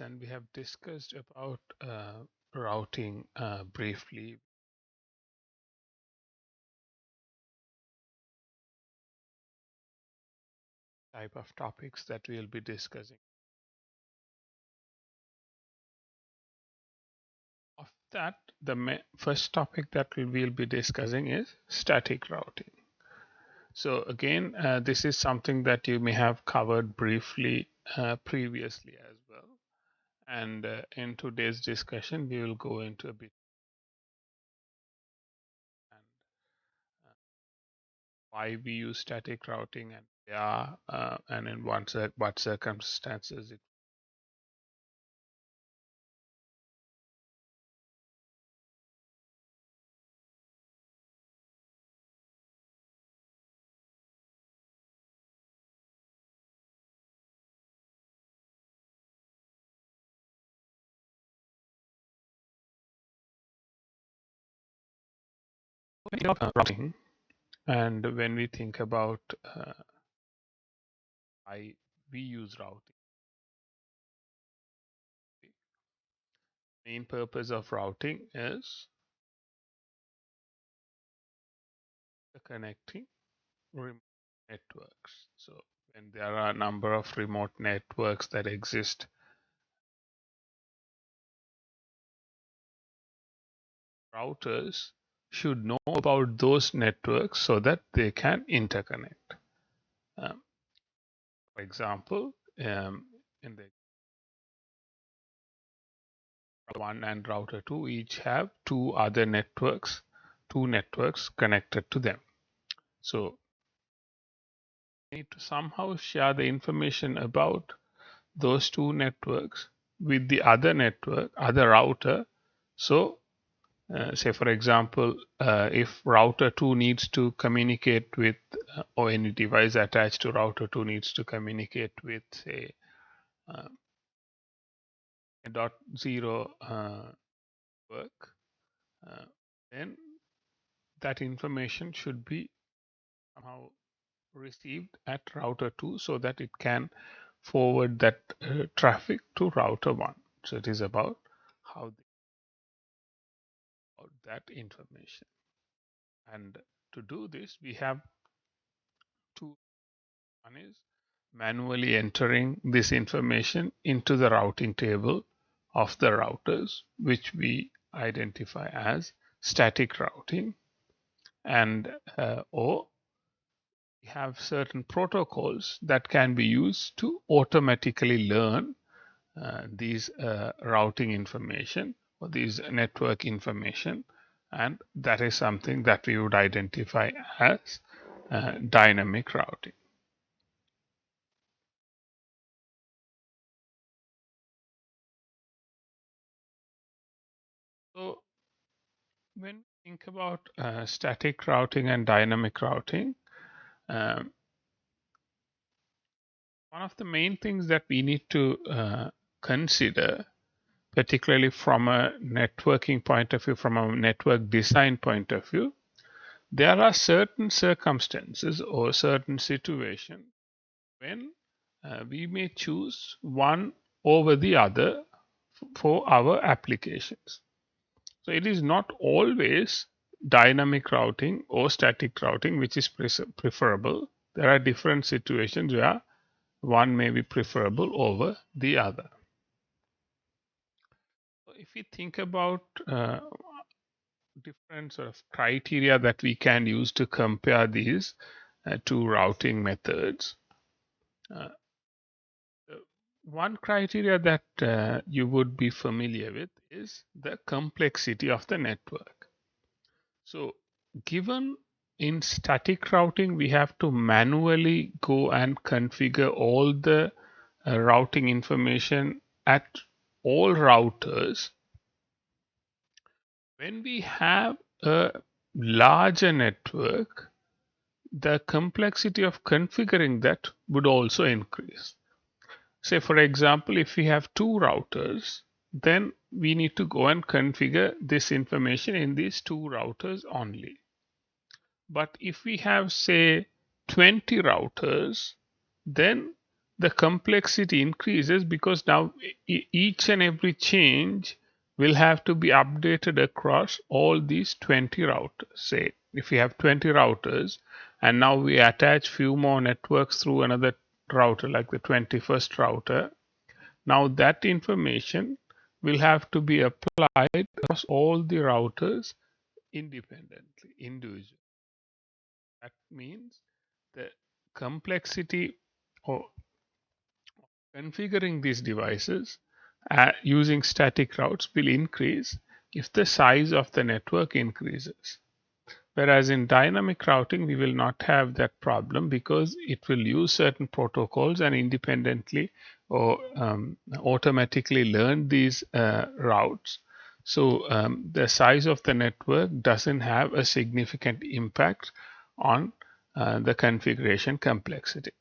lesson, we have discussed about routing briefly. Type of topics that we'll be discussing. Of that, the first topic that we'll be discussing is static routing. So again, this is something that you may have covered briefly previously as well. And in today's discussion, we will go into a bit and why we use static routing and and in what circumstances it. Routing, and when we think about why we use routing, the main purpose of routing is the connecting remote networks. So when there are a number of remote networks that exist, routers should know about those networks so that they can interconnect. For example, in the router 1 and router 2 each have two networks connected to them. So we need to somehow share the information about those two networks with the other router. So say for example, if router 2 needs to communicate with or any device attached to router 2 needs to communicate with say uh, a dot zero work, then that information should be somehow received at router 2 so that it can forward that traffic to router 1. So it is about how they about that information. And to do this, we have two. One is manually entering this information into the routing table of the routers, which we identify as static routing, and or we have certain protocols that can be used to automatically learn these routing information or these network information, and that is something that we would identify as dynamic routing. So when we think about static routing and dynamic routing, um, one of the main things that we need to consider, particularly from a networking point of view, from a network design point of view, there are certain circumstances or certain situations when we may choose one over the other for our applications. So it is not always dynamic routing or static routing which is preferable. There are different situations where one may be preferable over the other. So if we think about different sort of criteria that we can use to compare these two routing methods, uh, one criteria that you would be familiar with is the complexity of the network. So given in static routing, we have to manually go and configure all the routing information at all routers. When we have a larger network, the complexity of configuring that would also increase. Say, for example, if we have two routers, then we need to go and configure this information in these two routers only. But if we have, say, 20 routers, then the complexity increases because now each and every change will have to be updated across all these 20 routers. Say if we have 20 routers and now we attach few more networks through another router like the 21st router, now that information will have to be applied across all the routers independently, individually. That means the complexity or configuring these devices using static routes will increase if the size of the network increases. Whereas in dynamic routing, we will not have that problem because it will use certain protocols and independently or automatically learn these routes. So the size of the network doesn't have a significant impact on the configuration complexity.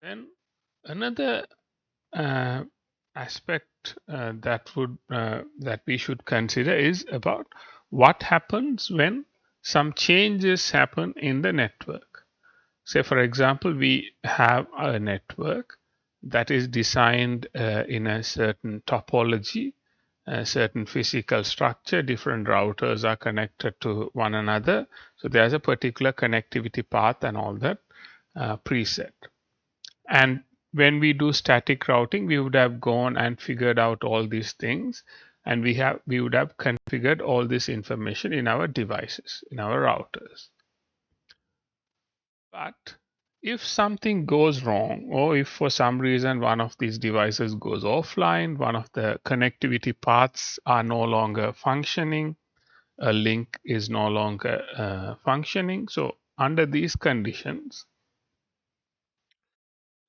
Then another uh, aspect that we should consider is about what happens when some changes happen in the network. Say, for example, we have a network that is designed in a certain topology, a certain physical structure. Different routers are connected to one another. So there's a particular connectivity path and all that preset. And when we do static routing, we would have gone and figured out all these things, and we would have configured all this information in our devices, in our routers. But if something goes wrong, or if for some reason one of these devices goes offline, one of the connectivity paths are no longer functioning, a link is no longer functioning. So under these conditions,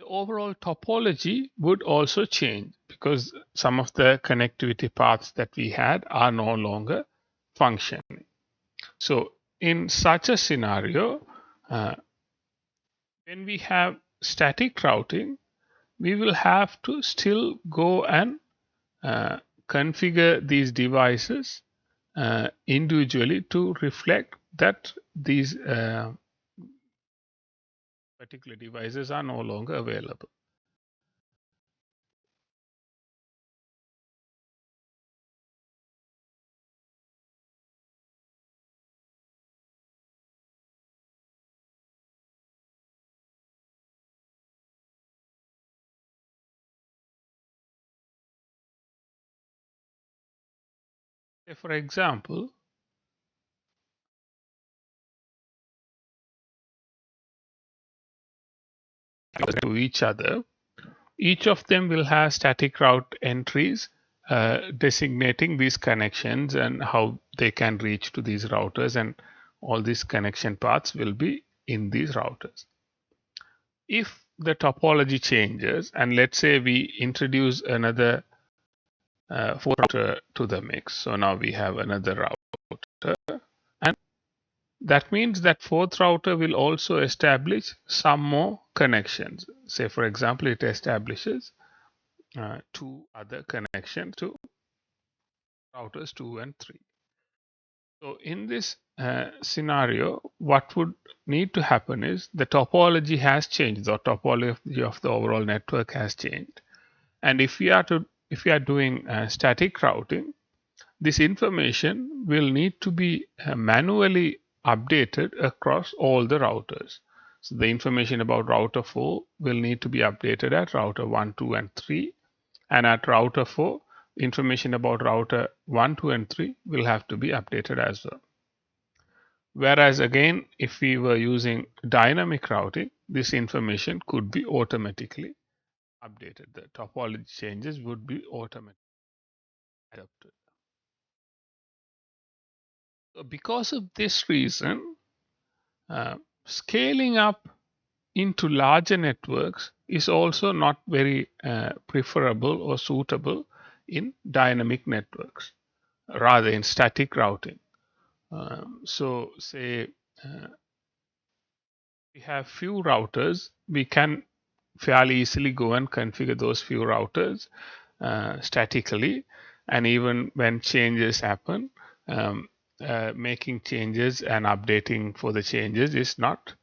the overall topology would also change because some of the connectivity paths that we had are no longer functioning. So in such a scenario, when we have static routing, we will have to still go and configure these devices individually to reflect that these particular devices are no longer available. For example, to each other, each of them will have static route entries designating these connections and how they can reach to these routers, and all these connection paths will be in these routers. If the topology changes, and let's say we introduce another fourth router to the mix, so now we have another router, and that means that fourth router will also establish some more connections. Say, for example, it establishes two other connections to routers 2 and 3. So in this scenario, what would need to happen is the topology has changed. The topology of the overall network has changed, and if we are doing static routing, this information will need to be manually updated across all the routers. So the information about router 4 will need to be updated at router 1, 2, and 3. And at router 4, information about router 1, 2, and 3 will have to be updated as well. Whereas again, if we were using dynamic routing, this information could be automatically updated. The topology changes would be automatically adapted. So because of this reason, scaling up into larger networks is also not very preferable or suitable in dynamic networks, rather in static routing. So say we have few routers, we can fairly easily go and configure those few routers statically, and even when changes happen, making changes and updating for the changes is not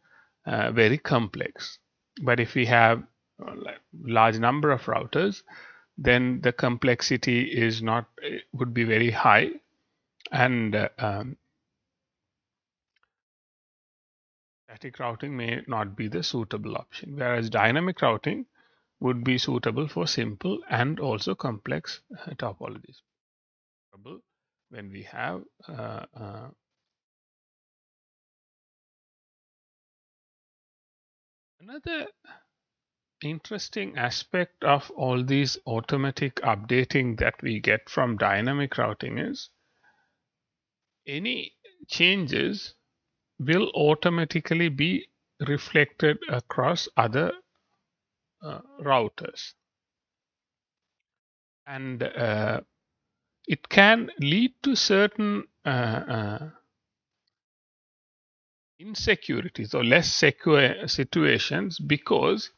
very complex. But if we have large number of routers, then the complexity is not would be very high, and static routing may not be the suitable option, whereas dynamic routing would be suitable for simple and also complex topologies. When we have another interesting aspect of all these automatic updating that we get from dynamic routing is any changes will automatically be reflected across other routers, and it can lead to certain insecurities or less secure situations, because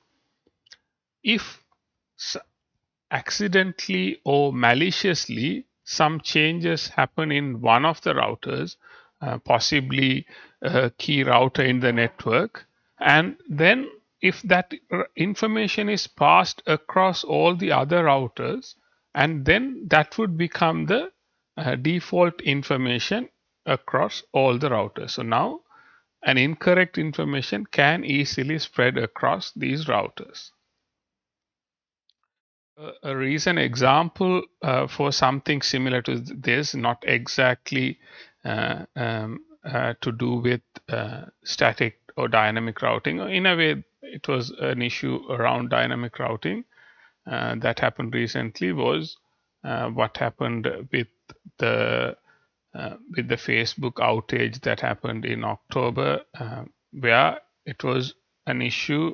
if accidentally or maliciously some changes happen in one of the routers, possibly a key router in the network, and then if that information is passed across all the other routers, and then that would become the default information across all the routers. So now an incorrect information can easily spread across these routers. A recent example for something similar to this, not exactly to do with static or dynamic routing. In a way, it was an issue around dynamic routing that happened recently, was what happened with the Facebook outage that happened in October, where it was an issue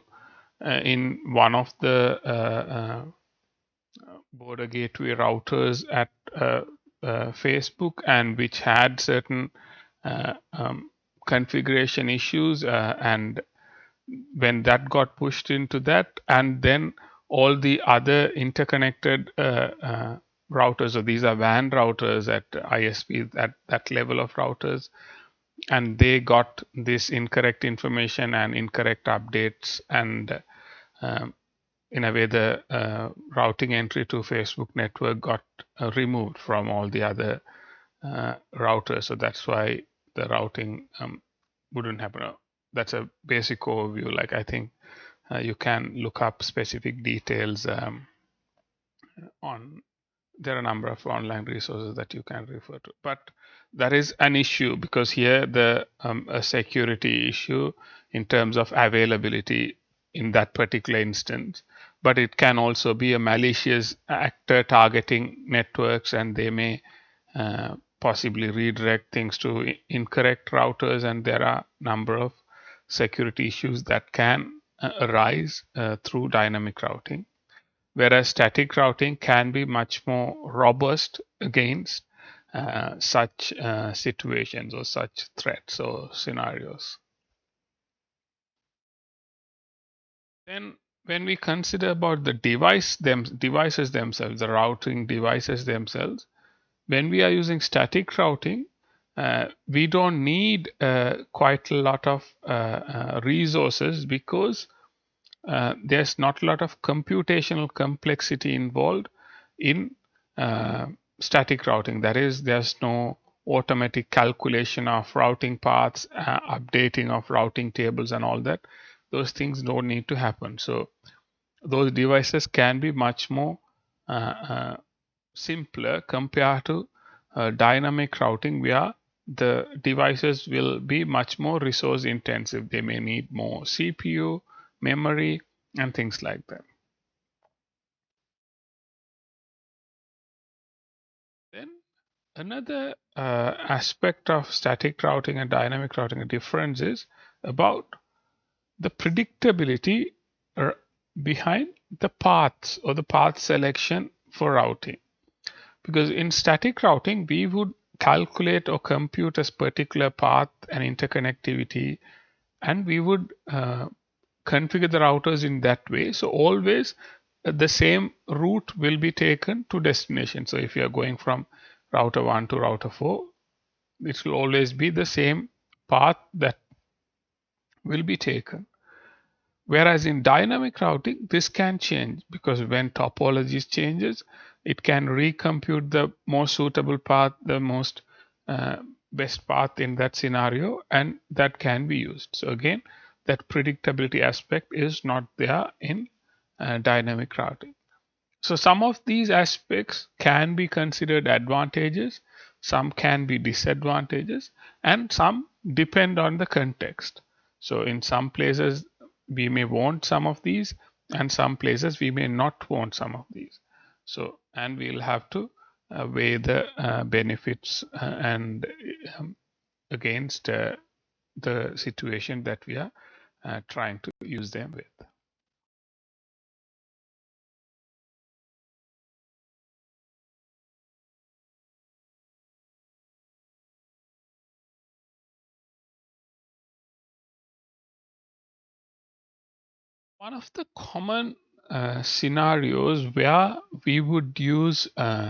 in one of the border gateway routers at Facebook, and which had certain uh, um, configuration issues, and when that got pushed into that, and then all the other interconnected routers, or these are WAN routers at ISP, at that level of routers, and they got this incorrect information and incorrect updates, and um, in a way the routing entry to Facebook network got removed from all the other routers. So that's why the routing wouldn't happen. That's a basic overview. Like, I think you can look up specific details on there are a number of online resources that you can refer to, but that is an issue, because here the a security issue in terms of availability in that particular instance, but it can also be a malicious actor targeting networks, and they may possibly redirect things to incorrect routers, and there are a number of security issues that can arise through dynamic routing, whereas static routing can be much more robust against such situations or such threats or scenarios. Then when we consider about the devices themselves, the routing devices themselves, when we are using static routing, we don't need quite a lot of resources, because there's not a lot of computational complexity involved in static routing. That is, there's no automatic calculation of routing paths, updating of routing tables, and all that. Those things don't need to happen. So those devices can be much more simpler compared to dynamic routing, where the devices will be much more resource intensive. They may need more CPU, memory, and things like that. Then another aspect of static routing and dynamic routing, a difference is about the predictability behind the paths or the path selection for routing. Because in static routing, we would calculate or compute a particular path and interconnectivity, and we would configure the routers in that way. So always the same route will be taken to destination. So if you are going from router 1 to router 4, it will always be the same path that will be taken. Whereas in dynamic routing, this can change because when topologies changes, it can recompute the most suitable path, the most uh, best path in that scenario, and that can be used. So again, that predictability aspect is not there in dynamic routing. So some of these aspects can be considered advantages, some can be disadvantages, and some depend on the context. So in some places we may want some of these, and some places we may not want some of these. So, and we'll have to weigh the benefits and against the situation that we are trying to use them with. One of the common scenarios where we would use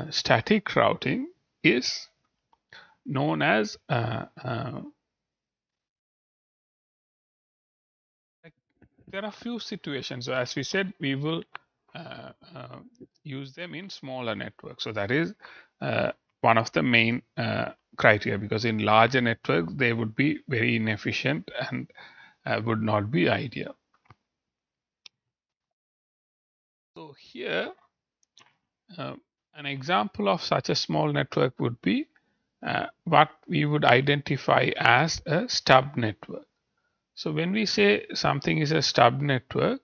static routing is known as there are few situations. So as we said, we will uh, uh, use them in smaller networks. So that is one of the main criteria, because in larger networks they would be very inefficient and would not be ideal. So here, uh, an example of such a small network would be what we would identify as a stub network. So when we say something is a stub network,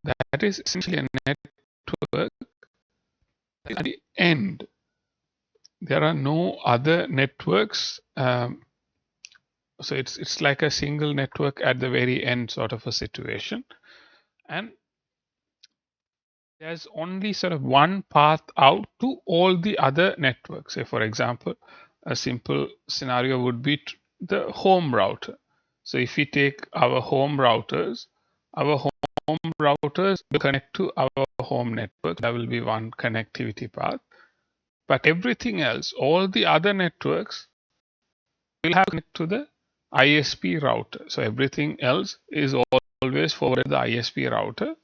that is essentially a network at the end. There are no other networks. So it's like a single network at the very end sort of a situation. And there's only sort of one path out to all the other networks. Say, for example, a simple scenario would be the home router. So if we take our home routers will connect to our home network. That will be one connectivity path. But everything else, all the other networks will have connect to the ISP router. So everything else is always forwarded to the ISP router,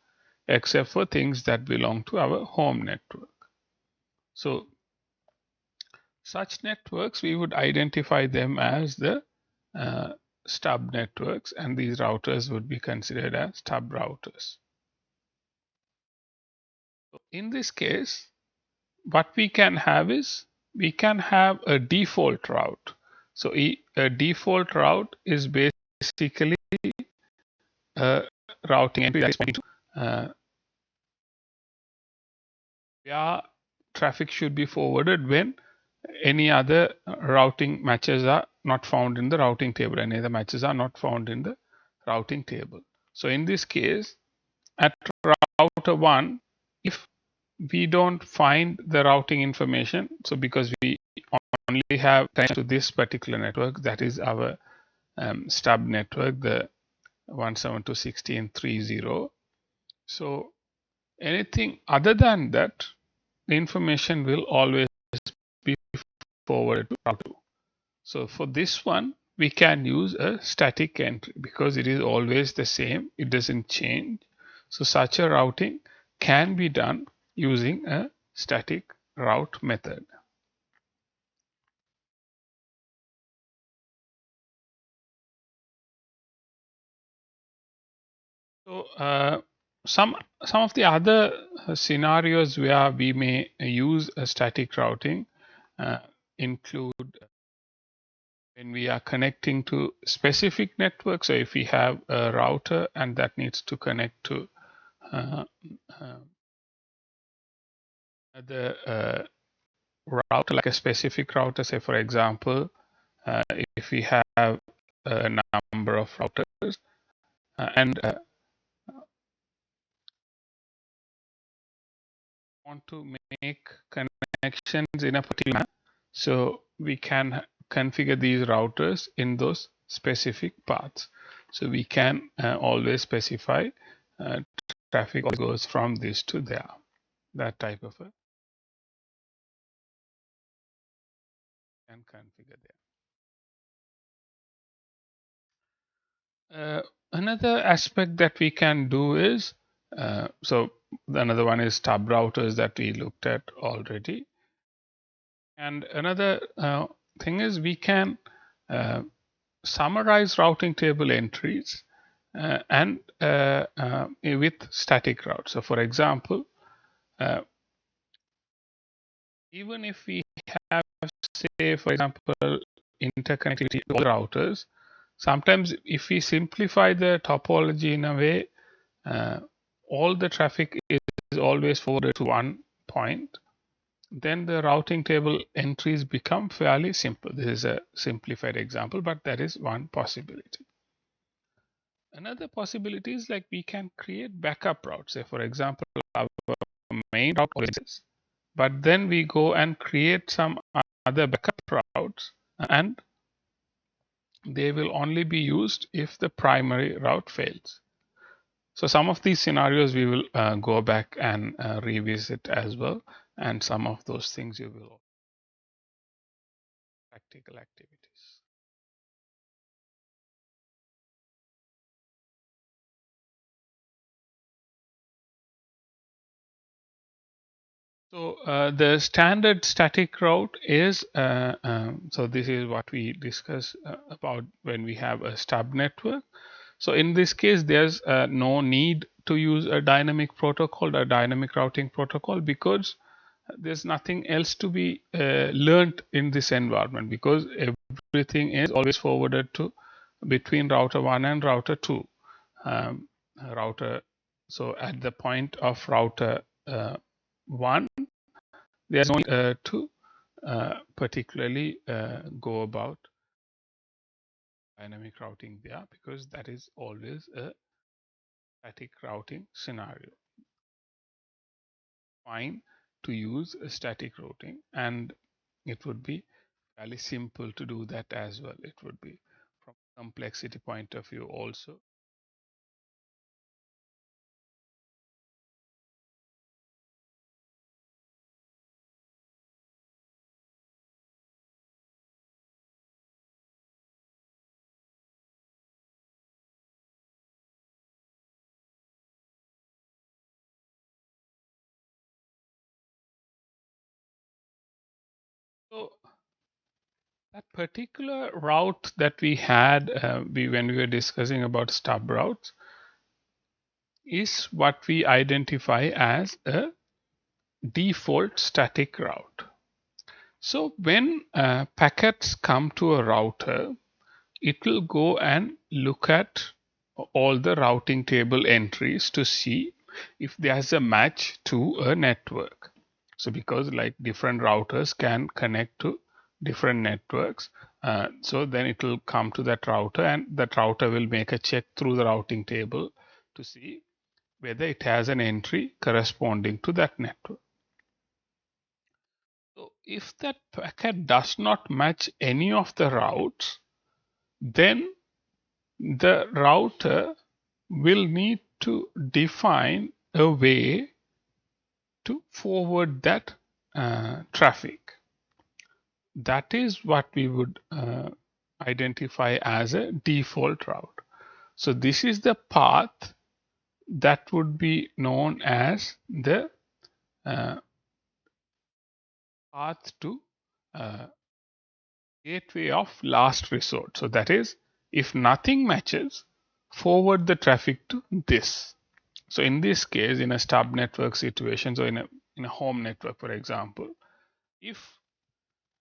except for things that belong to our home network. So such networks, we would identify them as the uh, stub networks, and these routers would be considered as stub routers. In this case, what we can have is we can have a default route. So a default route is basically a routing entry that is pointing to where traffic should be forwarded when any other routing matches are not found in the routing table. Any other matches are not found in the routing table. So in this case, at router 1, if we don't find the routing information, so because we only have connection to this particular network, that is our stub network, the 172.16.30. So anything other than that, the information will always be forwarded to router 2. So for this one, we can use a static entry because it is always the same. It doesn't change. So such a routing can be done using a static route method. So some of the other scenarios where we may use a static routing uh, include when we are connecting to specific networks. So if we have a router and that needs to connect to uh, uh, the router, like a specific router, say for example, uh, if we have a number of routers and want to make connections in a particular manner, so we can configure these routers in those specific paths. So we can always specify uh, traffic goes from this to there, that type of a can configure there. Another aspect that we can do is, so another one is stub routers that we looked at already. And another thing is we can summarize routing table entries and with static routes. So for example, uh, even if we have, say, for example, interconnectivity to all routers, sometimes if we simplify the topology in a way, all the traffic is always forwarded to one point, then the routing table entries become fairly simple. This is a simplified example, but that is one possibility. Another possibility is like we can create backup routes. Say, for example, our main route exists, but then we go and create some other backup routes, and they will only be used if the primary route fails. So some of these scenarios we will go back and revisit as well, and some of those things you will practical activities. So the standard static route is, so this is what we discuss about when we have a stub network. So in this case, there's no need to use a dynamic protocol, a dynamic routing protocol, because there's nothing else to be learned in this environment, because everything is always forwarded to between router 1 and router 2. Um, router, so at the point of router 1, there's no need to particularly go about dynamic routing there, because that is always a static routing scenario. Fine to use a static routing, and it would be fairly simple to do that as well. It would be from complexity point of view also. So that particular route that we had when we were discussing about stub routes is what we identify as a default static route. So when packets come to a router, it will go and look at all the routing table entries to see if there's a match to a network. So because like different routers can connect to different networks, so then it will come to that router, and that router will make a check through the routing table to see whether it has an entry corresponding to that network. So if that packet does not match any of the routes, then the router will need to define a way to forward that traffic. That is what we would identify as a default route. So this is the path that would be known as the path to uh, gateway of last resort. So that is, if nothing matches, forward the traffic to this. So in this case, in a stub network situation, so in a home network, for example, if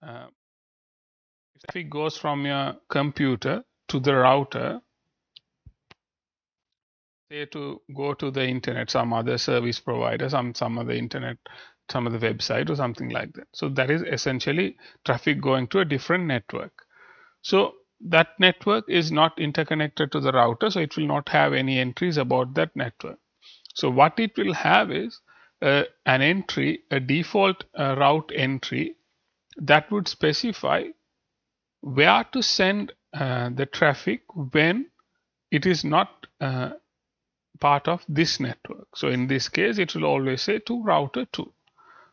uh, if traffic goes from your computer to the router, say to go to the internet, some other service provider, some other internet, some other website or something like that. So that is essentially traffic going to a different network. So that network is not interconnected to the router, so it will not have any entries about that network. So what it will have is an entry, a default route entry that would specify where to send the traffic when it is not part of this network. So in this case, it will always say to router 2.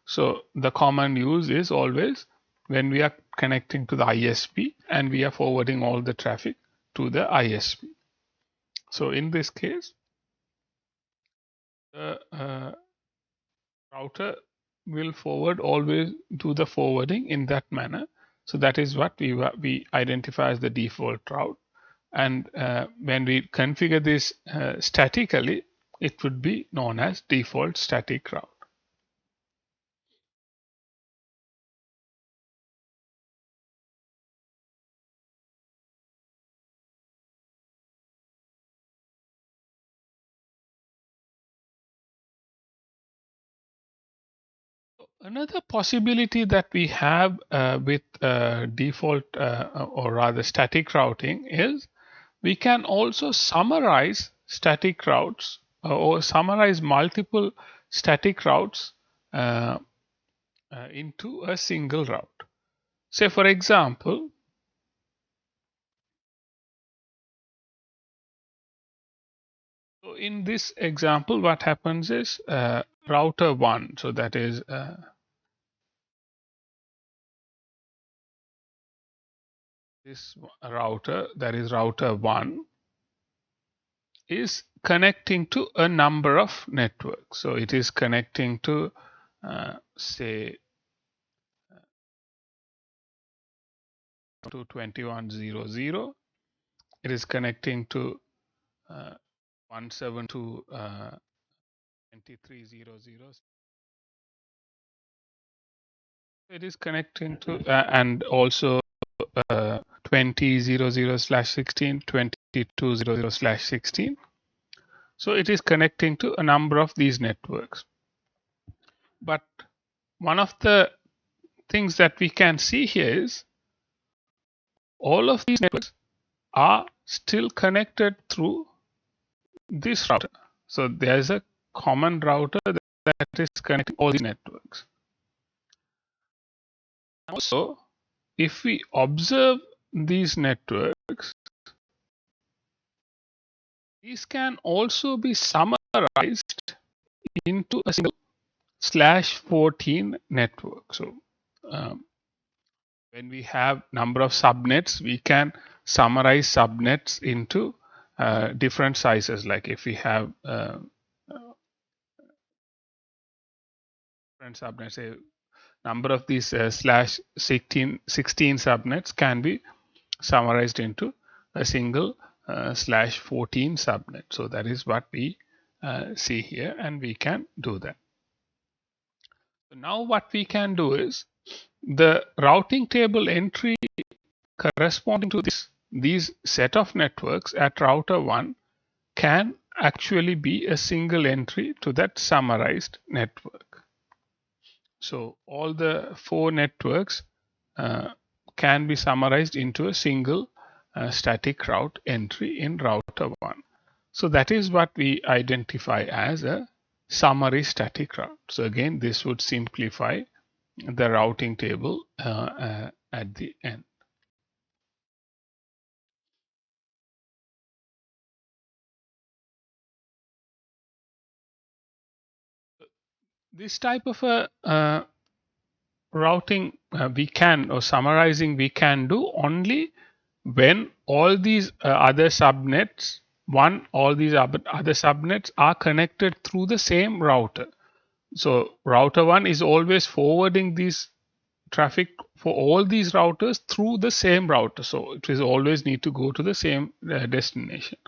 So the common use is always when we are connecting to the ISP and we are forwarding all the traffic to the ISP. So in this case, the router will forward always do the forwarding in that manner. So that is what we identify as the default route. And when we configure this statically, it would be known as default static route. Another possibility that we have with default or rather static routing is we can also summarize static routes or summarize multiple static routes into a single route. Say, for example, so in this example, what happens is router 1, so that is this router, that is router 1, is connecting to a number of networks. So it is connecting to, say, to 2100. It is connecting to 172 2300. It is connecting to and also 2000/16, 2200/16. So it is connecting to a number of these networks. But one of the things that we can see here is all of these networks are still connected through this router. So there's a common router that is connecting all these networks. Also, if we observe these networks, these can also be summarized into a single /14 network. So when we have number of subnets, we can summarize subnets into different sizes. Like if we have different subnets, say number of these /16 subnets can be summarized into a single /14 subnet. So that is what we see here, and we can do that. So now what we can do is the routing table entry corresponding to these set of networks at router 1 can actually be a single entry to that summarized network. So all the 4 networks can be summarized into a single static route entry in router 1. So that is what we identify as a summary static route. So again, this would simplify the routing table at the end. This type of a routing we can, or summarizing we can do only when all these other subnets, all these other subnets are connected through the same router. So router 1 is always forwarding this traffic for all these routers through the same router. So it is always need to go to the same destination.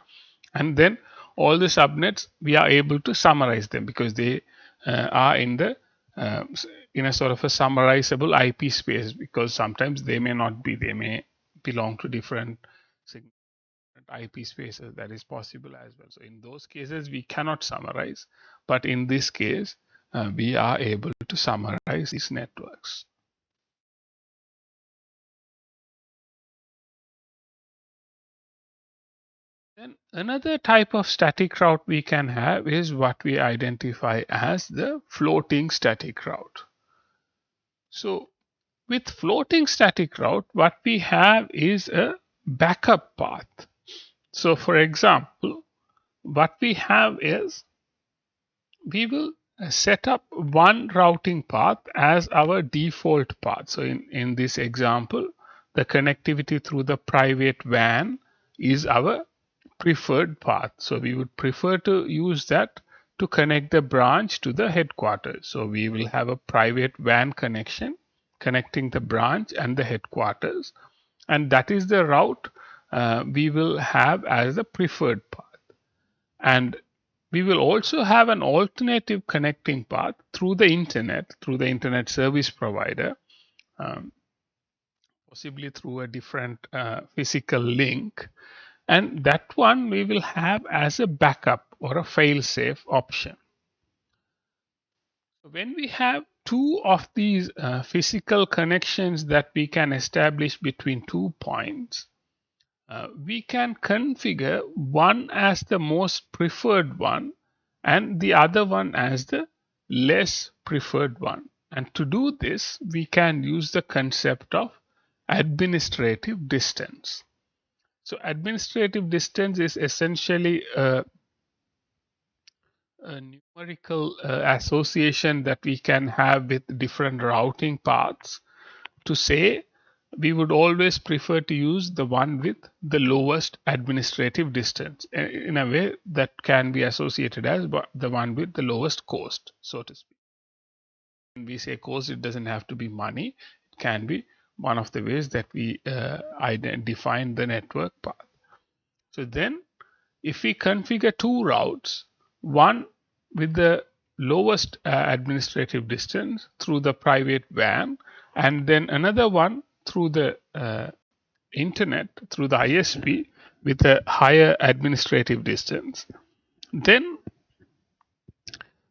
And then all the subnets, we are able to summarize them because they are in a sort of a summarizable IP space, because sometimes they may not be, they may belong to different IP spaces. That is possible as well. So in those cases, we cannot summarize, but in this case, we are able to summarize these networks. Then another type of static route we can have is what we identify as the floating static route. So with floating static route, what we have is a backup path. So for example, what we have is we will set up one routing path as our default path. So in this example, the connectivity through the private WAN is our preferred path. So we would prefer to use that to connect the branch to the headquarters. So we will have a private WAN connection connecting the branch and the headquarters, and that is the route we will have as the preferred path. And we will also have an alternative connecting path through the internet service provider, um, possibly through a different physical link. And that one we will have as a backup or a fail-safe option. When we have two of these physical connections that we can establish between 2 points, we can configure one as the most preferred one and the other one as the less preferred one. And to do this, we can use the concept of administrative distance. So administrative distance is essentially a numerical association that we can have with different routing paths to say we would always prefer to use the one with the lowest administrative distance, in a way that can be associated as the one with the lowest cost, so to speak. When we say cost, it doesn't have to be money. It can be one of the ways that we define the network path. So then if we configure two routes, one with the lowest administrative distance through the private WAN, and then another one through the internet, through the ISP with a higher administrative distance, then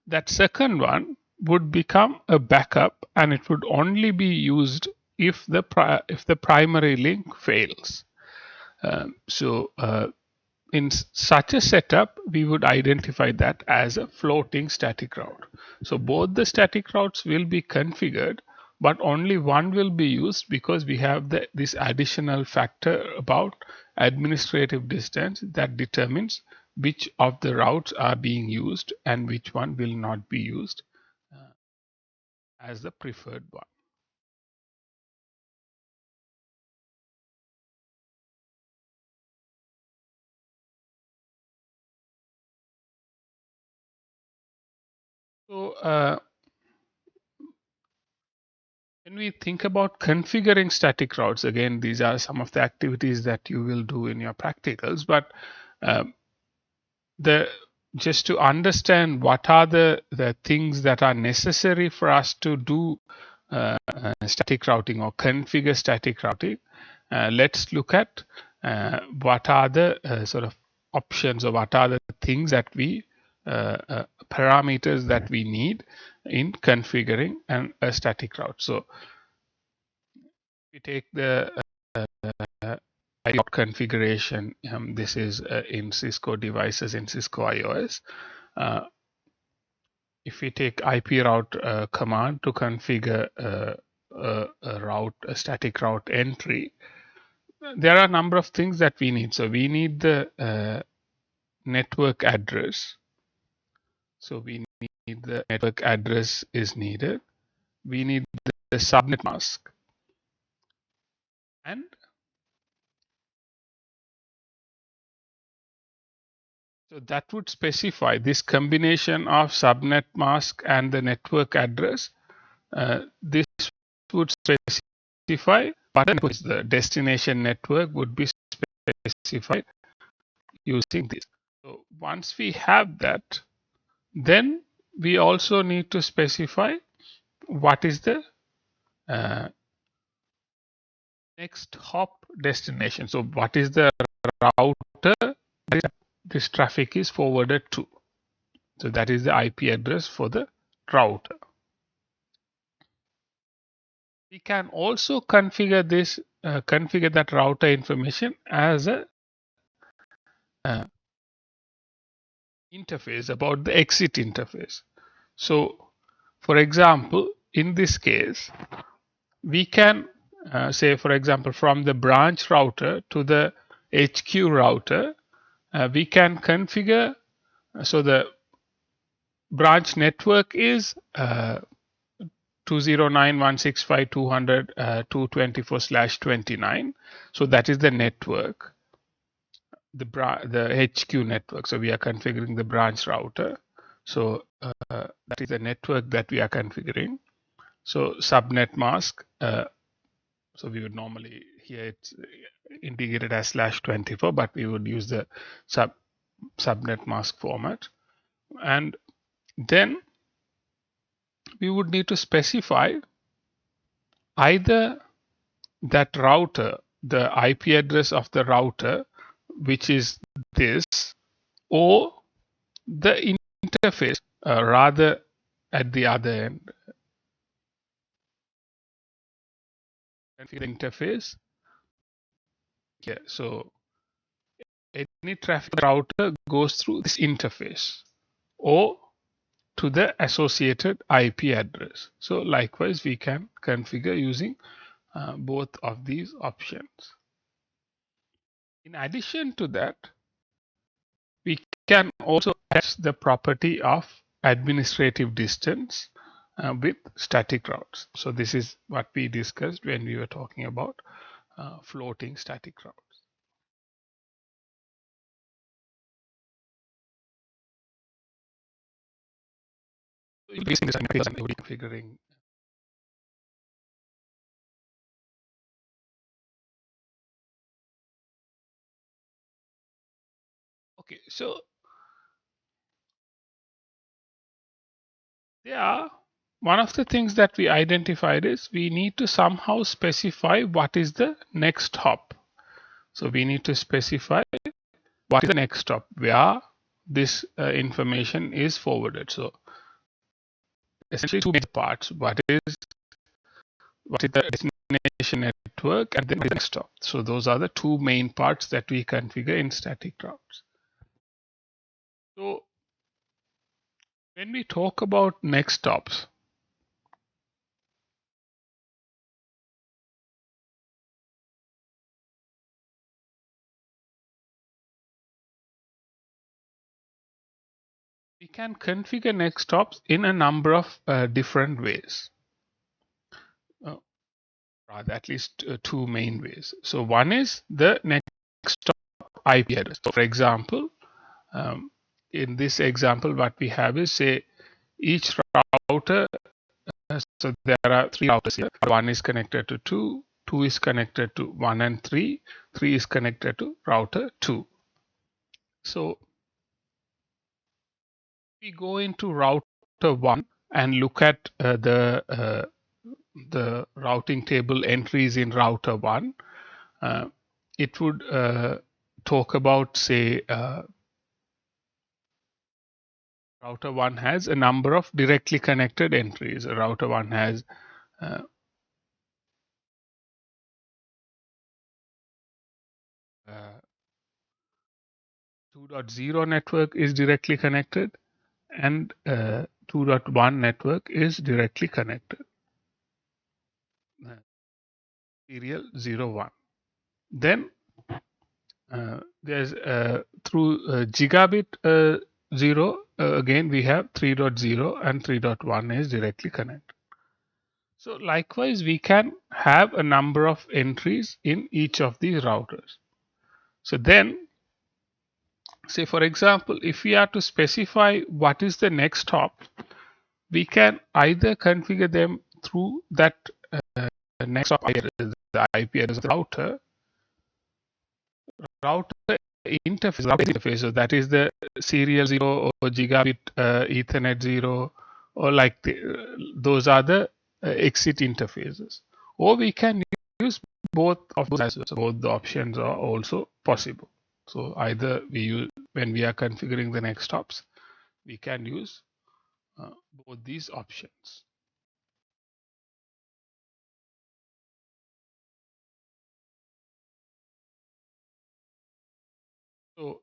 that second one would become a backup, and it would only be used if the primary link fails. In such a setup, we would identify that as a floating static route. So both the static routes will be configured, but only one will be used because we have this additional factor about administrative distance that determines which of the routes are being used and which one will not be used as the preferred one. So when we think about configuring static routes, again, these are some of the activities that you will do in your practicals, but um, just to understand what are the things that are necessary for us to do static routing or configure static routing, let's look at what are the sort of options, or what are the things that we parameters that we need in configuring a static route. So we take the route configuration. This is in Cisco devices, in Cisco iOS. If we take IP route command to configure a route, a static route entry, there are a number of things that we need. So we need the network address. So we need the network address is needed. We need the subnet mask, and so that would specify this combination of subnet mask and the network address. This would specify what the destination network would be specified using this. So once we have that, then we also need to specify what is the next hop destination. So what is the router this traffic is forwarded to? So that is the IP address for the router. We can also configure this, configure that router information as a interface, about the exit interface. So for example, in this case, we can say, for example, from the branch router to the HQ router, we can configure, so the branch network is 209.165.200.224/29. So that is the network. the HQ network. So we are configuring the branch router. So that is the network that we are configuring. So subnet mask. So we would normally here it's integrated as /24, but we would use the subnet mask format. And then we would need to specify either that router, the IP address of the router, which is this, or the interface, rather at the other end. The interface here. So any traffic router goes through this interface or to the associated IP address. So likewise, we can configure using both of these options. In addition to that, we can also attach the property of administrative distance with static routes. So this is what we discussed when we were talking about floating static routes. Using this interface and configuring. Okay, so yeah, one of the things that we identified is we need to somehow specify what is the next hop. So we need to specify what is the next stop where this information is forwarded. So essentially two major parts. What is the destination network and then what is the next stop. So those are the two main parts that we configure in static routes. So when we talk about next stops, we can configure next stops in a number of different ways. Rather, at least two main ways. So one is the next stop IP address. So for example, in this example, what we have is say each router. So there are three routers here. One is connected to 2, 2 is connected to 1 and 3, 3 is connected to router 2. So we go into router 1 and look at the routing table entries in router 1. It would talk about, say, router 1 has a number of directly connected entries. Router 1 has 2.0 network is directly connected and 2.1 network is directly connected. Serial 01. Then there's through gigabit 0, again we have 3.0 and 3.1 is directly connected. So likewise, we can have a number of entries in each of these routers. So then, say for example, if we are to specify what is the next hop, we can either configure them through that next hop IP address, the IP address of the router interface, so that is the serial 0 or gigabit Ethernet 0, or like those are the exit interfaces. Or we can use both of those as well. So both the options are also possible. So either we use, when we are configuring the next hops, we can use both these options. So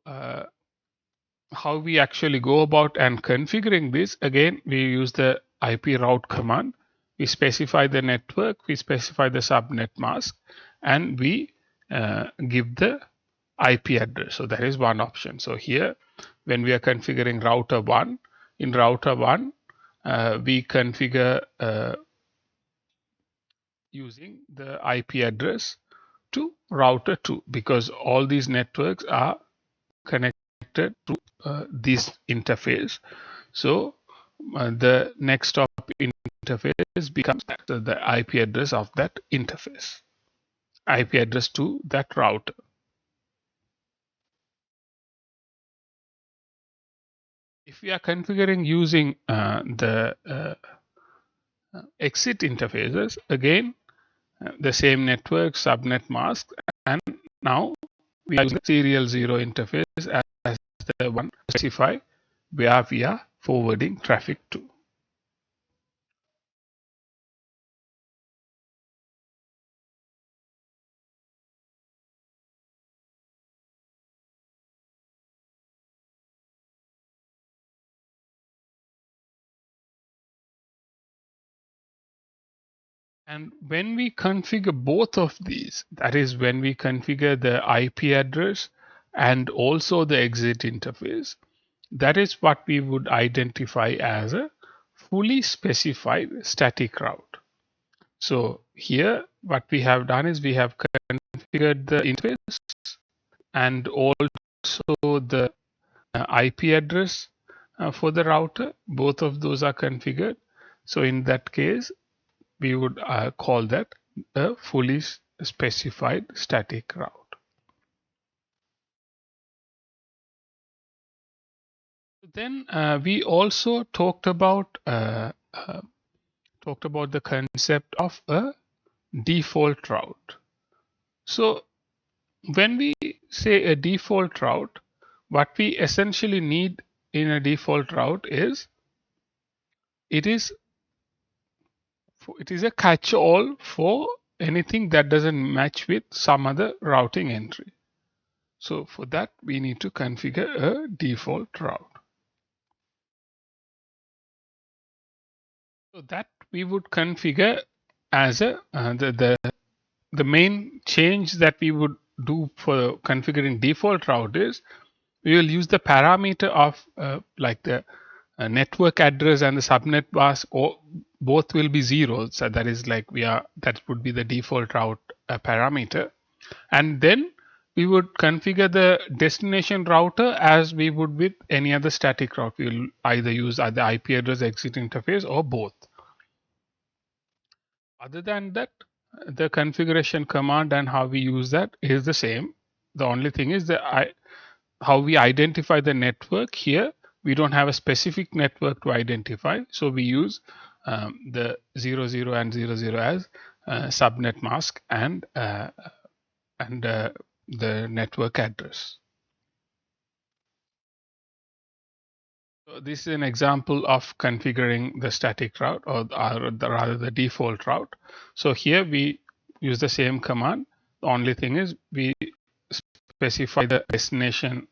how we actually go about and configuring this, again we use the IP route command. We specify the network, we specify the subnet mask, and we give the IP address. So that is one option. So here when we are configuring router 1, in router 1 we configure using the IP address to router 2, because all these networks are connected to this interface. So the next stop interface becomes the IP address of that interface, IP address to that router. If we are configuring using the exit interfaces, again, the same network, subnet mask, and now we are using the serial 0 interface as the one specify where we are forwarding traffic to. And when we configure both of these, that is when we configure the IP address and also the exit interface, that is what we would identify as a fully specified static route. So here what we have done is we have configured the interface and also the IP address for the router. Both of those are configured. So in that case, we would call that a fully specified static route. Then we also talked about the concept of a default route. So when we say a default route, what we essentially need in a default route is it is a catch-all for anything that doesn't match with some other routing entry. So for that, we need to configure a default route. So that we would configure as a the main change that we would do for configuring default route is we will use the parameter of like the network address and the subnet mask, or both will be zeros. So that is like that would be the default route parameter, and then we would configure the destination router as we would with any other static route. We will either use the IP address exit interface or both. Other than that, the configuration command and how we use that is the same. The only thing is how we identify the network here. We don't have a specific network to identify, so we use the 00 and 00 as subnet mask and the network address. So this is an example of configuring the static route, or rather the default route. So here we use the same command. The only thing is we specify the destination,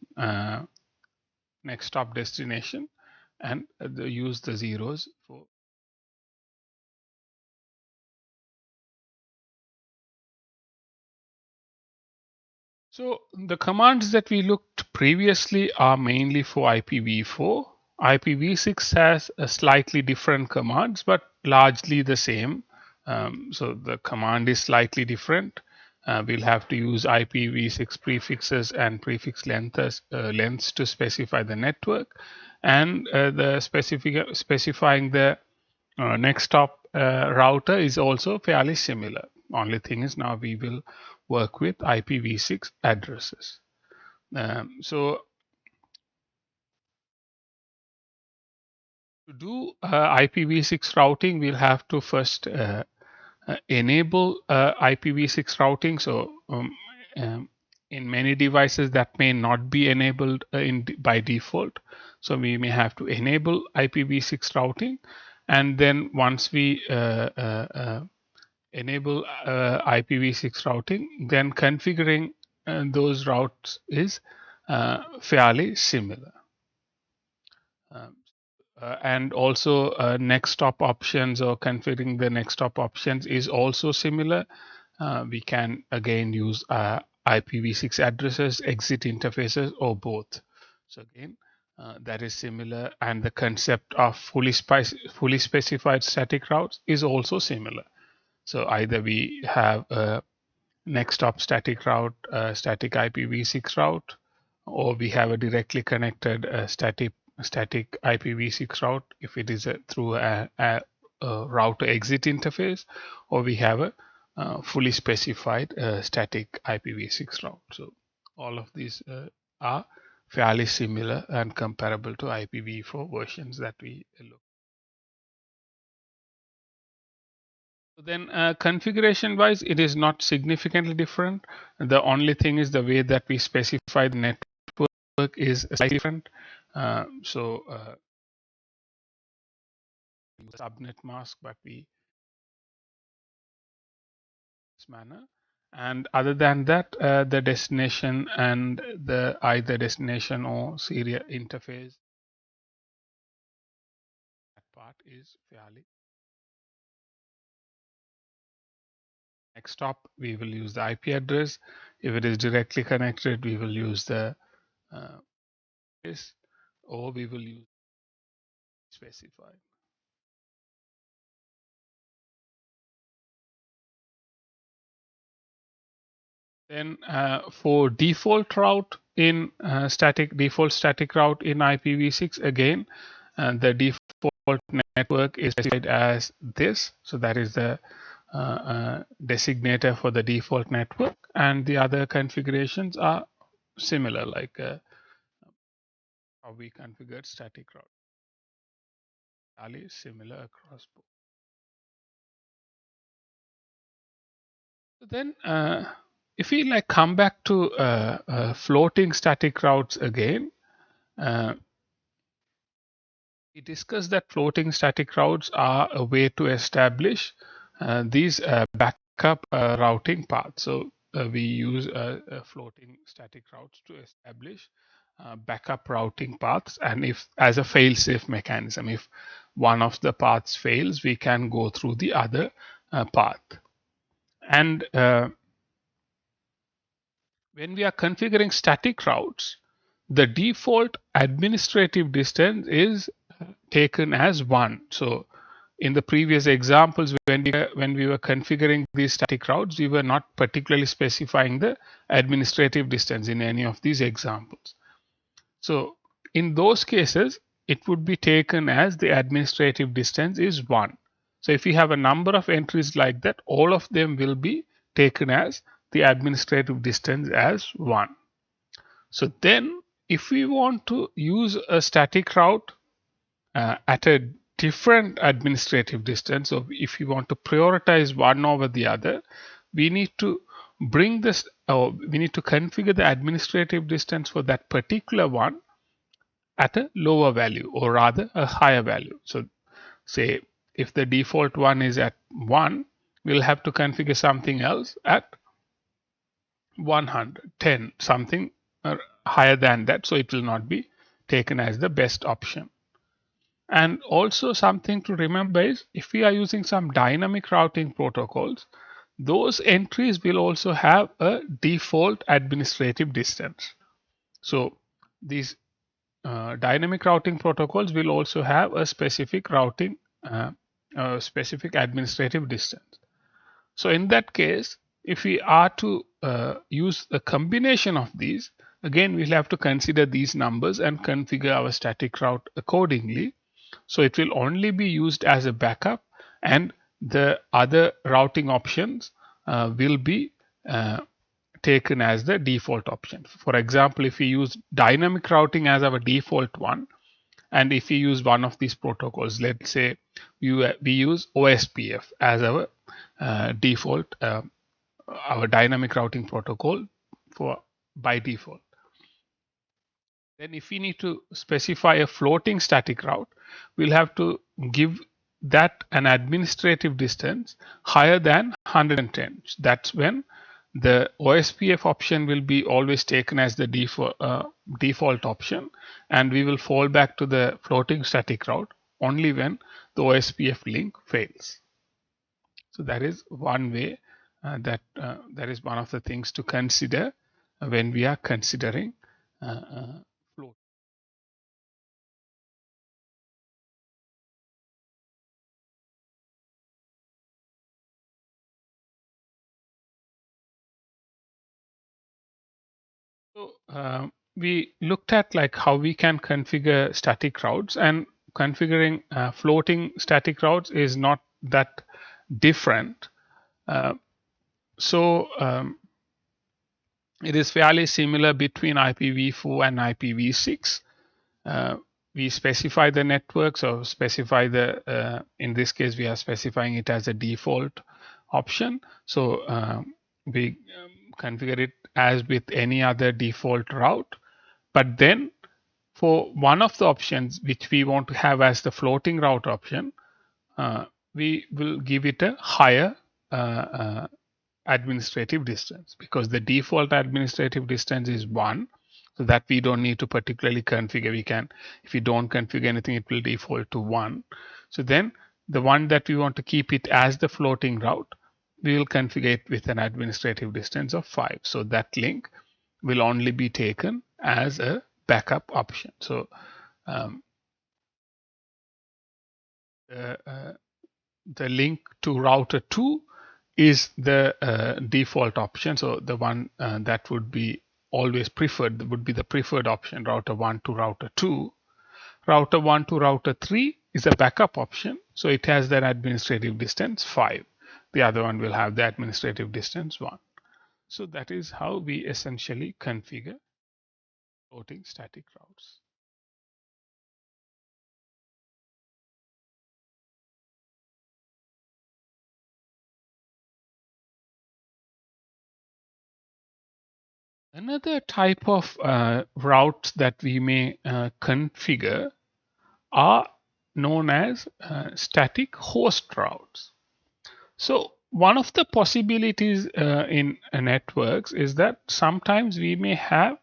next stop destination, and use the zeros for. So the commands that we looked previously are mainly for IPv4. IPv6 has a slightly different commands, but largely the same. So the command is slightly different. We'll have to use IPv6 prefixes and prefix lengths to specify the network, and specifying the next stop router is also fairly similar. Only thing is now we will work with IPv6 addresses. So to do IPv6 routing, we'll have to first enable IPv6 routing. So in many devices that may not be enabled by default. So we may have to enable IPv6 routing, and then once we enable IPv6 routing, then configuring those routes is fairly similar. And also next stop options, or configuring the next stop options, is also similar. We can again use IPv6 addresses, exit interfaces, or both. So again, that is similar, and the concept of fully specified static routes is also similar. So either we have a next stop static route, static IPv6 route, or we have a directly connected static IPv6 route if it is through a router exit interface, or we have a fully specified static IPv6 route. So all of these are fairly similar and comparable to IPv4 versions that we look. Then configuration wise, it is not significantly different. The only thing is the way that we specify the network is slightly different. Subnet mask, but we this manner. And other than that, the destination and the either destination or serial interface, that part is fairly. Next stop, we will use the IP address. If it is directly connected, we will use the this, or we will use specify. Then for default route in default static route in IPv6, again, the default network is specified as this. So that is the designator for the default network, and the other configurations are similar, like how we configured static route. Fairly similar across both. So then, if we like come back to floating static routes again, uh, we discussed that floating static routes are a way to establish these backup routing paths. So we use floating static routes to establish backup routing paths, and if as a fail-safe mechanism, if one of the paths fails, we can go through the other path. And when we are configuring static routes, the default administrative distance is taken as 1. So in the previous examples, when we were configuring these static routes, we were not particularly specifying the administrative distance in any of these examples. So in those cases, it would be taken as the administrative distance is 1. So if we have a number of entries like that, all of them will be taken as the administrative distance as 1. So then if we want to use a static route at a different administrative distance, or if we want to prioritize one over the other, we need to bring this, or we need to configure the administrative distance for that particular one at a lower value, or rather a higher value. So say if the default one is at 1, we'll have to configure something else at 110, something higher than that, so it will not be taken as the best option. And also something to remember is if we are using some dynamic routing protocols, those entries will also have a default administrative distance. So these dynamic routing protocols will also have a specific specific administrative distance. So in that case, if we are to use a combination of these, again we'll have to consider these numbers and configure our static route accordingly. So it will only be used as a backup, and the other routing options will be taken as the default option. For example, if we use dynamic routing as our default one, and if we use one of these protocols, let's say we use OSPF as our default, our dynamic routing protocol for by default. Then if we need to specify a floating static route, we'll have to give that an administrative distance higher than 110. That's when the OSPF option will be always taken as the default option, and we will fall back to the floating static route only when the OSPF link fails. So that is one way that is one of the things to consider when we are considering float. So we looked at like how we can configure static routes, and configuring floating static routes is not that different. Uh, so it is fairly similar between IPv4 and IPv6. Uh, we specify the network, or specify the, in this case, we are specifying it as a default option. So we configure it as with any other default route. But then for one of the options which we want to have as the floating route option, we will give it a higher administrative distance, because the default administrative distance is 1, so that we don't need to particularly configure. We can, if we don't configure anything, it will default to 1. So then the one that we want to keep it as the floating route, we will configure it with an administrative distance of 5. So that link will only be taken as a backup option. So um, the link to router 2 is the default option. So the one that would be always preferred would be the preferred option, router 1 to router 2. Router 1 to router 3 is a backup option. So it has that administrative distance 5. The other one will have the administrative distance 1. So that is how we essentially configure floating static routes. Another type of routes that we may configure are known as static host routes. So one of the possibilities in networks is that sometimes we may have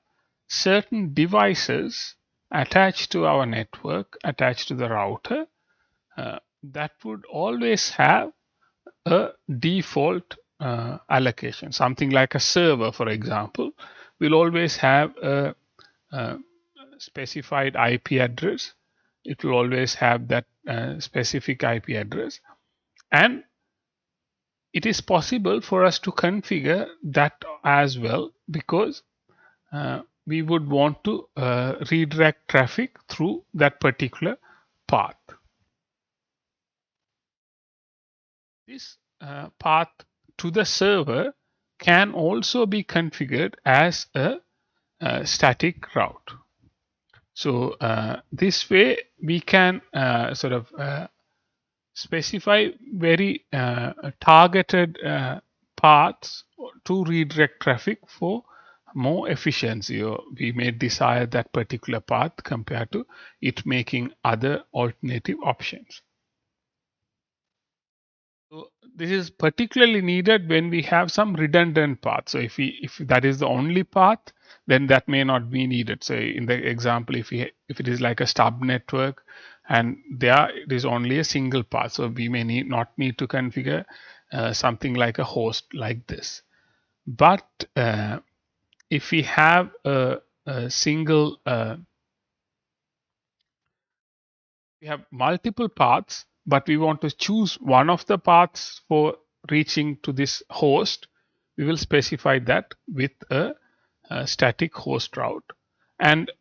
certain devices attached to our network, attached to the router, that would always have a default allocation. Something like a server, for example, will always have a specified IP address. It will always have that specific IP address, and it is possible for us to configure that as well, because we would want to redirect traffic through that particular path. This path to the server can also be configured as a static route. So this way we can sort of specify very targeted paths to redirect traffic for more efficiency, or we may desire that particular path compared to it making other alternative options. So this is particularly needed when we have some redundant path. So if that is the only path, then that may not be needed. So in the example, if it is like a stub network and there it is only a single path, so we may not need to configure something like a host like this. But if we have a single we have multiple paths, but we want to choose one of the paths for reaching to this host, we will specify that with a static host route. And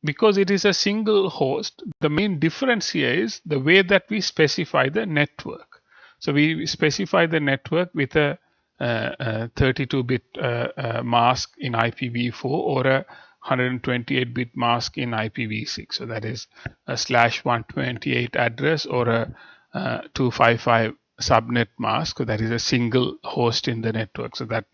because it is a single host, the main difference here is the way that we specify the network. So we specify the network with a 32-bit mask in IPv4 or a 128-bit mask in IPv6. So that is a /128 address or a 255 subnet mask. So that is a single host in the network. So that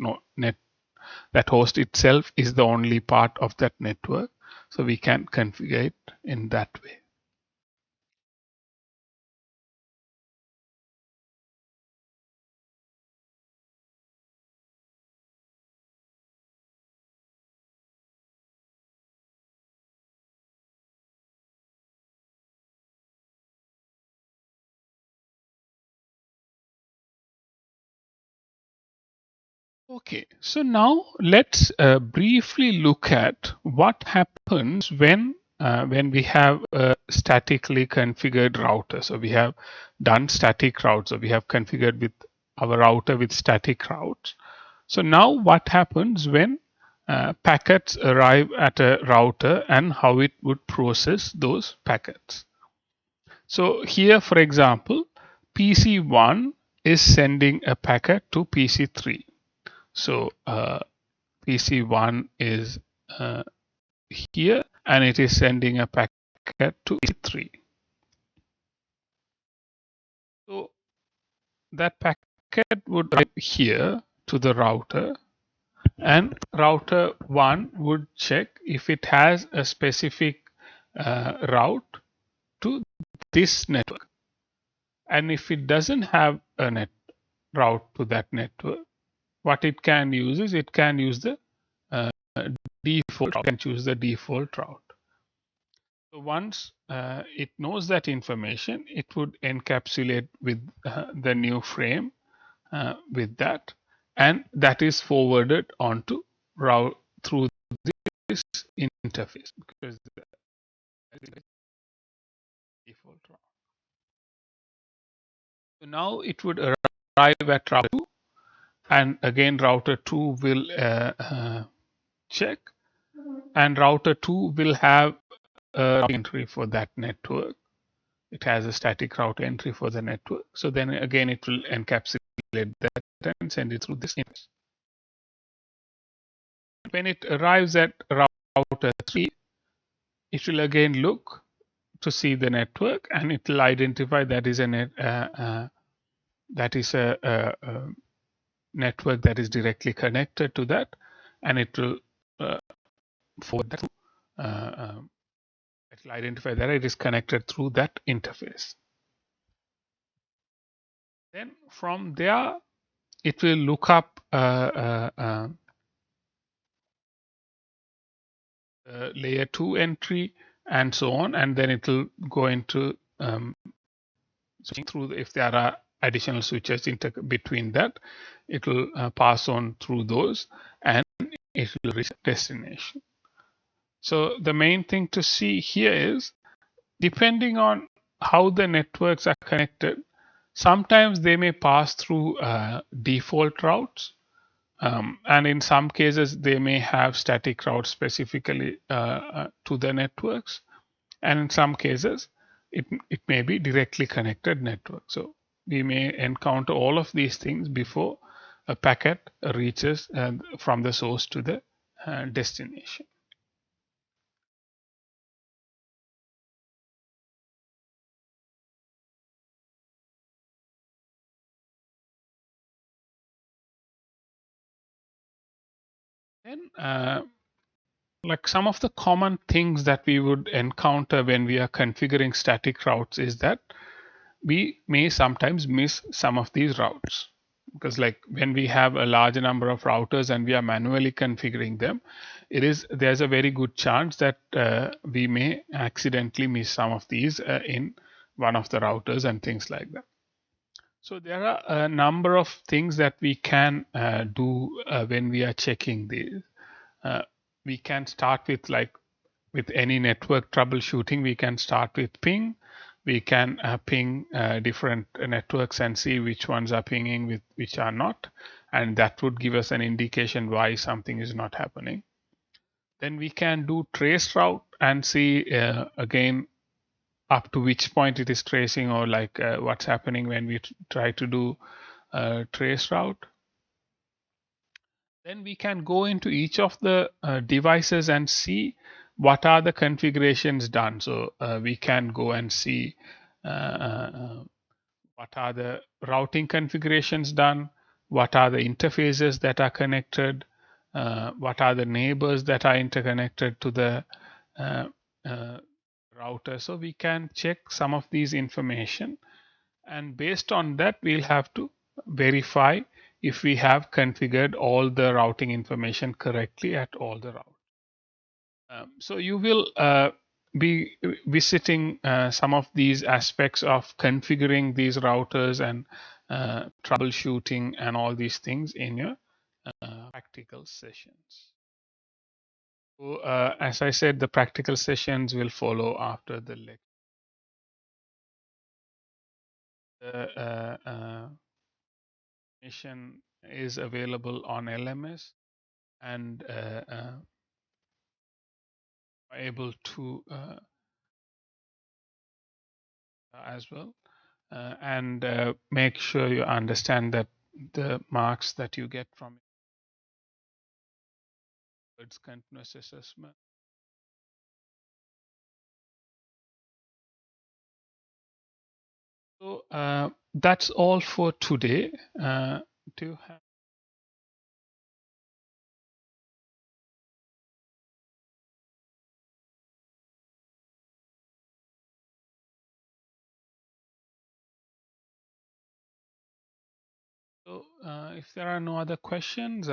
that host itself is the only part of that network. So we can configure it in that way. Okay, so now let's briefly look at what happens when we have a statically configured router. So we have done static routes, so we have configured with our router with static routes. So now what happens when packets arrive at a router and how it would process those packets. So here, for example, PC1 is sending a packet to PC3. So PC1 is here and it is sending a packet to PC3. So that packet would arrive here to the router, and router 1 would check if it has a specific route to this network. And if it doesn't have a route to that network, what it can use is it can use the uh, default route, can choose the default route. So once it knows that information, it would encapsulate with the new frame with that, and that is forwarded onto route through this interface because that is the default route. So now it would arrive at router 2, and again router 2 will check, and router 2 will have a entry for that network. It has a static route entry for the network. So then again it will encapsulate that and send it through this interface. When it arrives at router 3, it will again look to see the network, and it will identify that is a network that is directly connected to that, and it will forward that. It will identify that it is connected through that interface. Then from there, it will look up layer 2 entry and so on, and then it will go into switching through. If there are additional switches between that, it will pass on through those and it will reach destination. So the main thing to see here is, depending on how the networks are connected, sometimes they may pass through default routes, and in some cases they may have static routes specifically to the networks, and in some cases it may be directly connected network. So we may encounter all of these things before a packet reaches from the source to the destination. Then like some of the common things that we would encounter when we are configuring static routes is that we may sometimes miss some of these routes, because like when we have a large number of routers and we are manually configuring them, there's a very good chance that we may accidentally miss some of these in one of the routers and things like that. So there are a number of things that we can do when we are checking these. Uh, we can start with, like with any network troubleshooting, we can start with ping. We can ping different networks and see which ones are pinging, with which are not, and that would give us an indication why something is not happening. Then we can do trace route and see again up to which point it is tracing, or like what's happening when we try to do trace route. Then we can go into each of the devices and see what are the configurations done. So we can go and see what are the routing configurations done, what are the interfaces that are connected, what are the neighbors that are interconnected to the uh, uh, router. So we can check some of these information, and based on that we'll have to verify if we have configured all the routing information correctly at all the routes. So you will be visiting some of these aspects of configuring these routers and troubleshooting and all these things in your practical sessions. So as I said, the practical sessions will follow after the lecture. The information is available on LMS, and are able to as well, and make sure you understand that the marks that you get from its continuous assessment. So that's all for today. Do you have So, if there are no other questions,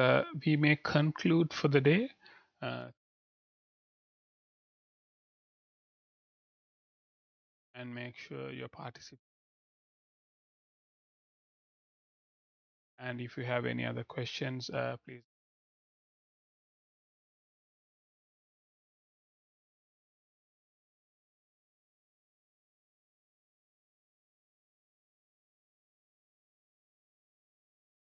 we may conclude for the day. Uh, and make sure you participate. And if you have any other questions, please